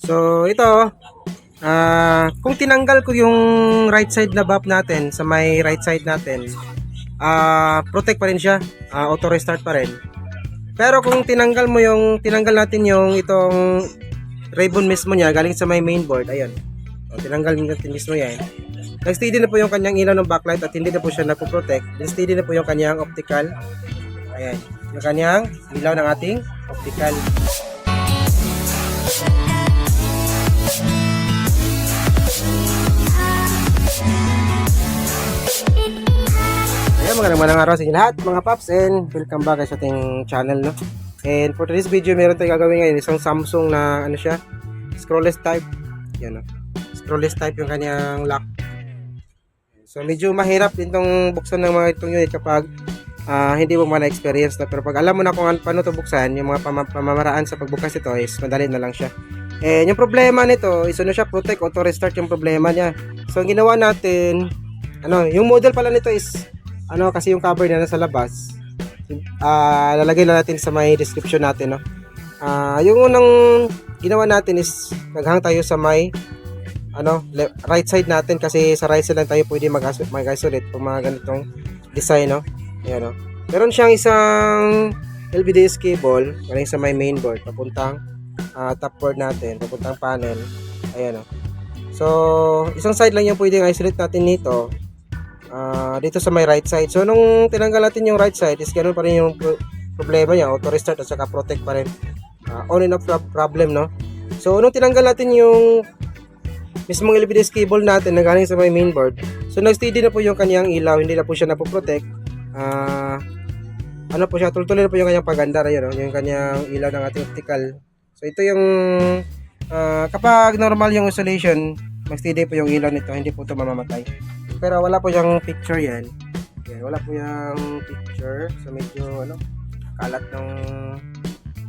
So ito, kung tinanggal ko yung right side na bulb natin sa may right side natin, protect pa rin siya, auto restart pa rin. Pero kung tinanggal natin yung itong ribbon mismo niya galing sa may mainboard, ayun. So, tinanggal natin mismo yan. Nag-steady na po yung kanyang ilaw ng backlight at hindi na po siya nagpo-protect. Nag-steady na po yung kanyang optical. Ayan, yung kanyang ilaw ng ating optical. Ayan, magandang araw sa inyo lahat mga paps, and welcome back sa ating channel, no? And for today's video, meron tayong gagawin ngayon isang Samsung na ano siya, scrollless type. Yan, no? Scrollless type yung kanyang lock. So medyo mahirap din tong buksan ng mga itong unit kapag hindi mo man na-experience na, pero pag alam mo na kung paano ito buksan, yung mga pamamaraan sa pagbukas ito is madali na lang siya. And yung problema nito is ano siya, protect, auto restart yung problema niya. So ang ginawa natin, yung model pala nito is kasi yung cover na nasa labas, lalagay na natin sa may description natin, no. Yung unang ginawa natin is naghang tayo sa may right side natin, kasi sa right side lang tayo pwede mag-isolate kung mga ganitong design, no. Ayan, no. Meron siyang isang LVDS cable galing sa may mainboard papuntang top board natin, papuntang panel. Ayan, no. So isang side lang yung pwedeng isolate natin nito, dito sa may right side. So nung tinanggal natin yung right side is ganun pa rin yung problema niya, auto restart at saka protect pa rin, on and off problem, no. So nung tinanggal natin yung mismong LVDS cable natin na galing sa may mainboard, so nag-steady na po yung kanyang ilaw, hindi na po siya napoprotect. Po siya, tuloy-tuloy na po yung kanyang paganda, yun, no? Yung kanyang ilaw ng ating optical. So ito yung kapag normal yung isolation, mag-steady po yung ilaw nito, hindi po ito mamamatay. Pero wala po yung picture yan. Wala po yung picture. So medyo kalat ng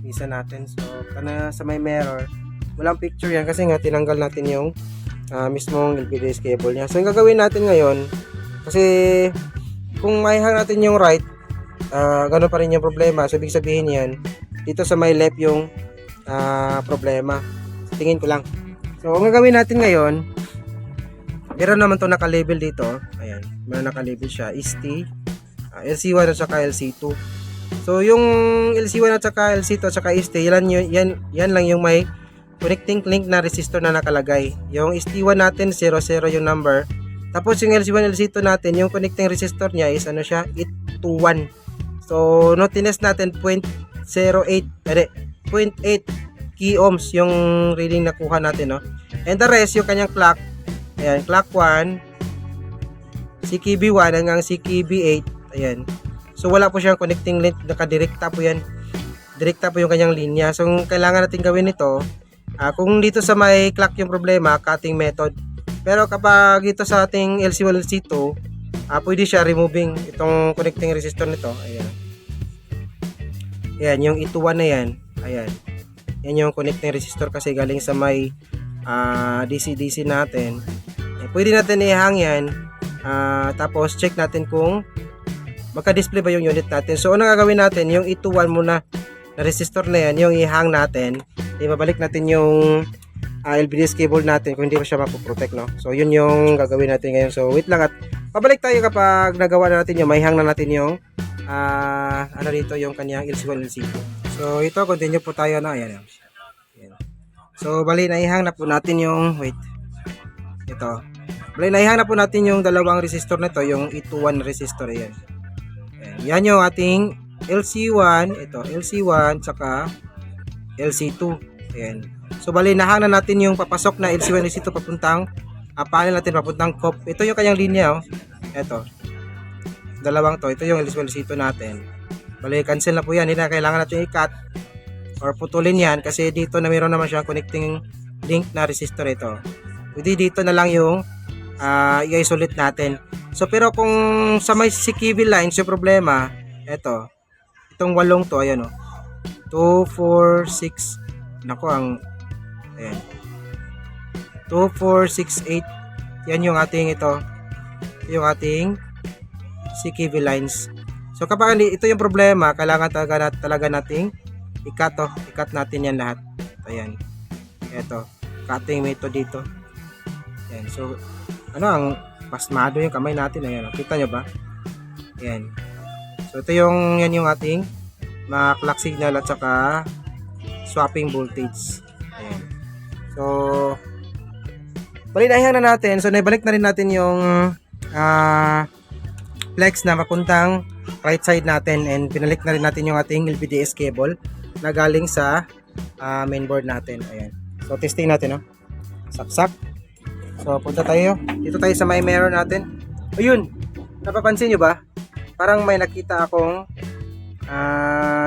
visa natin. So sa may mirror, walang picture yan kasi nga tinanggal natin yung mismong LVDS cable niya. So yung gagawin natin ngayon, kasi kung maihang natin yung right, gano'n pa rin yung problema. So ibig sabihin yan, dito sa may left yung problema. So, tingin ko lang. So ang gagawin natin ngayon, meron naman to naka-label dito. Ayan, meron naka-label siya, ST, LC1 at saka LC2. So yung LC1 at saka LC2 at saka ST, yan lang yung may connecting link na resistor na nakalagay. Yung ST1 natin 00 yung number. Tapos yung LC1 LC2 natin, yung connecting resistor niya is siya, 821. So no, tines natin 0.8 key ohms yung reading na kuha natin, no. And the rest yung kanyang clock. Ayan, clock 1, CKB1 hanggang CKB8. Ayan. So wala po siyang connecting link, nakadirekta po yan. Direkta po yung kanyang linya. So kailangan natin gawin ito, kung dito sa may clock yung problema, cutting method. Pero kapag ito sa ating LC1 LC2, pwede siya removing itong connecting resistor nito. Ayan. Ayan, yung ituwan na yan. Ayan. Yan yung connecting resistor kasi galing sa may DC-DC natin. Pwede natin i-hang yan, tapos check natin kung magka-display ba yung unit natin. So ano gagawin natin, yung ituwan muna na resistor na yan, yung i-hang natin, ibabalik natin yung LVDS cable natin kung hindi pa siya mapoprotect, no. So yun yung gagawin natin ngayon. So wait lang at pabalik tayo kapag nagawa na natin yung may-hang na natin yung dito yung kanyang LC1 LC2. So ito, continue po tayo na. Ayan. So bali na-ihang na po natin yung ito. Bali na-ihang na po natin yung dalawang resistor nito, yung E21 resistor. Ayan. Yan yung ating LC1, ito LC1 saka LC2. Ayan. So bali nahang na natin yung papasok na LC1 LC2 papuntang panel natin, papuntang COP. Ito yung kanyang linya, oh. Ito. Dalawang to. Ito yung LC1 LC2 natin. Bali cancel na po yan. Hindi na kailangan natin i-cut or putulin yan kasi dito na mayroon naman siyang connecting link na resistor ito. Pwede dito na lang yung i-isolate natin. So pero kung sa may CKB lines yung problema, itong walong to, ayan, 2, 4, 6, nako ang ayan, 2, 4, 6, 8, yan yung ating yung ating CKB lines. So kapag ito yung problema, kailangan talaga nating i-cut natin yan lahat. Ayan. Ito. cutting method dito. Ayan. So, ano ang pasmado yung kamay natin. Ayan. Kita nyo ba? Ayan. So, ito yan yung ating mga clock signal at saka swapping voltage. Ayan. So, balinahin na natin. So, naibalik na rin natin yung flex na mapuntang right side natin and pinalik na rin natin yung ating LVDS cable na galing sa mainboard natin. Ayan. So, testing natin, no? Saksak. So, punta tayo. Dito tayo sa may mirror natin. Ayun! Napapansin nyo ba? Parang may nakita akong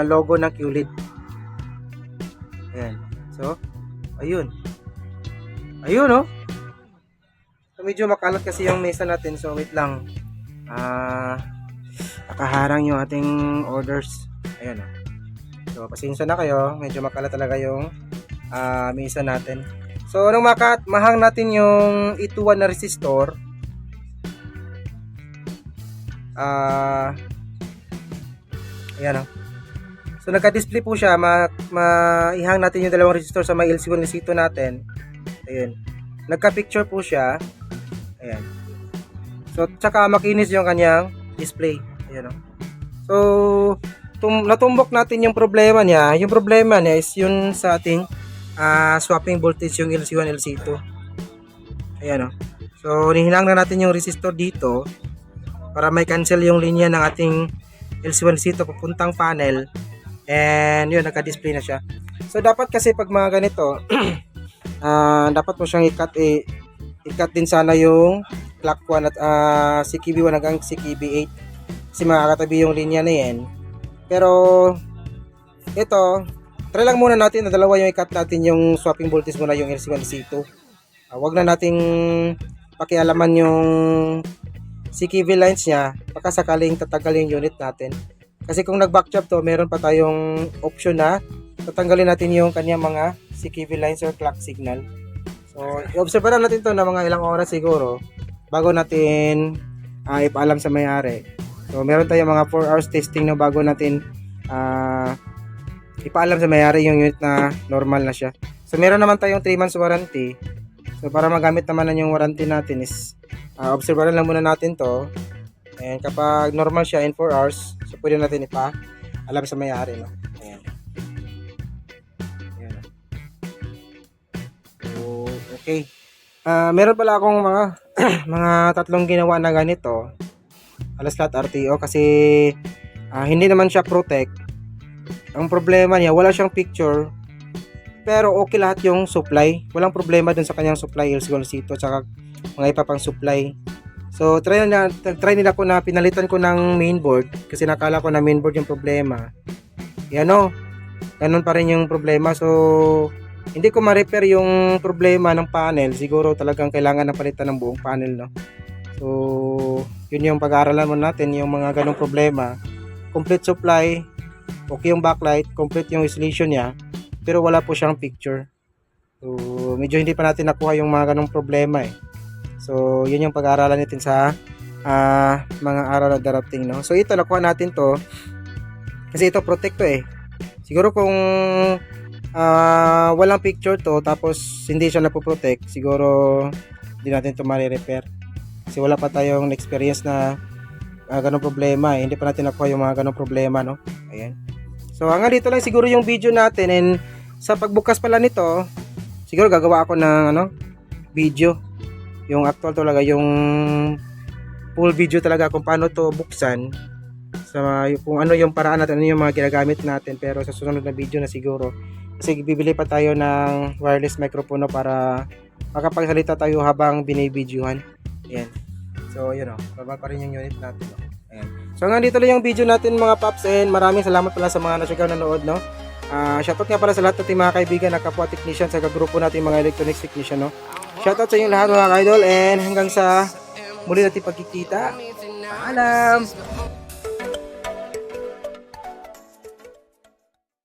logo ng QLED. Ayan. So, ayun. Ayun, no? So, medyo makalat kasi yung mesa natin. So, wait lang. Nakaharang yung ating orders. Ayan, no? So, pasensya na kayo. Medyo makalat talaga yung mesa natin. So, nung mahang natin yung E21 na resistor, ayan, no? So, nagka-display po siya. Maihang natin yung dalawang resistor sa may LC1, LC2 natin. Ayan. Nagka-picture po siya. Ayan. So, tsaka makinis yung kanyang display. Ayan, no? So, natumbok natin yung problema niya. Yung problema niya is yun sa ating swapping voltage yung LC1, LC2. Ayan, no? So, nihinang na natin yung resistor dito para may cancel yung linya ng ating LC1, LC2 papuntang panel. And yun, naka-display na siya. So, dapat kasi pag mga ganito, dapat mo siyang i-cut din sana yung clock 1 at CKB1 hanggang CKB8 kasi makakatabi yung linya na yan. Pero ito, try lang muna natin na dalawa yung i-cut natin yung swapping voltage muna yung LC1, LC2. Wag na nating pakialaman yung CKV lines niya baka sakaling tatagal yung unit natin. Kasi kung nag-back job to, meron pa tayong option na tatanggalin natin yung kanyang mga CKV lines or clock signal. So, i-observe na natin to na mga ilang oras siguro bago natin ipaalam sa may-ari. So, meron tayong mga 4 hours testing na bago natin ipaalam sa may-ari yung unit na normal na siya. So, meron naman tayong 3 months warranty. So, para magamit naman na yung warranty natin is observe lang muna natin to. And kapag normal siya in 4 hours, so pwede natin ipaalam sa may-ari, no? Ayan. Ayan. So, okay. Meron pala akong mga tatlong ginawa na ganito. Alas lahat RTO kasi hindi naman siya protect. Ang problema niya, wala siyang picture. Pero okay lahat yung supply. Walang problema dun sa kanyang supply, LC1, LC2, tsaka mga iba pang supply. So, try nila ko na pinalitan ko ng mainboard kasi nakala ko na mainboard yung problema. Yan, no? Ganun pa rin yung problema. So, hindi ko ma-repair yung problema ng panel. Siguro talagang kailangan na palitan ng buong panel, no? So, yun yung pag-aaralan mo natin, yung mga ganung problema. Complete supply, okay yung backlight, complete yung installation niya, pero wala po siyang picture. So, medyo hindi pa natin nakuha yung mga ganung problema eh. So, yun yung pag-aaralan natin sa mga araw na darating, no? So, ito, nakuha natin to kasi ito, protect to eh. Siguro kung walang picture to, tapos hindi siya napoprotect, siguro hindi natin to ma-repair. Kasi wala pa tayong experience na ganong problema eh. Hindi pa natin nakuha yung mga ganong problema, no? Ayan. So, hanggang dito lang siguro yung video natin. And sa pagbukas pala nito, siguro gagawa ako ng video. Yung actual talaga, yung full video talaga kung paano to buksan. Kung ano yung paraan natin, ano yung mga ginagamit natin. Pero sa susunod na video na siguro. Kasi bibili pa tayo ng wireless microphone para makapagsalita tayo habang binibidyohan. Ayan. So, yun o. Normal pa rin yung unit natin. No? Ayan. So, hanggang dito lang yung video natin mga paps. And maraming salamat pala sa mga nasyagaw nanood. No? Shoutout nga pala sa lahat natin mga kaibigan na kapwa technician sa kagrupo natin mga electronics technician. No? Shoutout sa inyong lahat mga idol. And hanggang sa muli natin pagkikita. Paalam!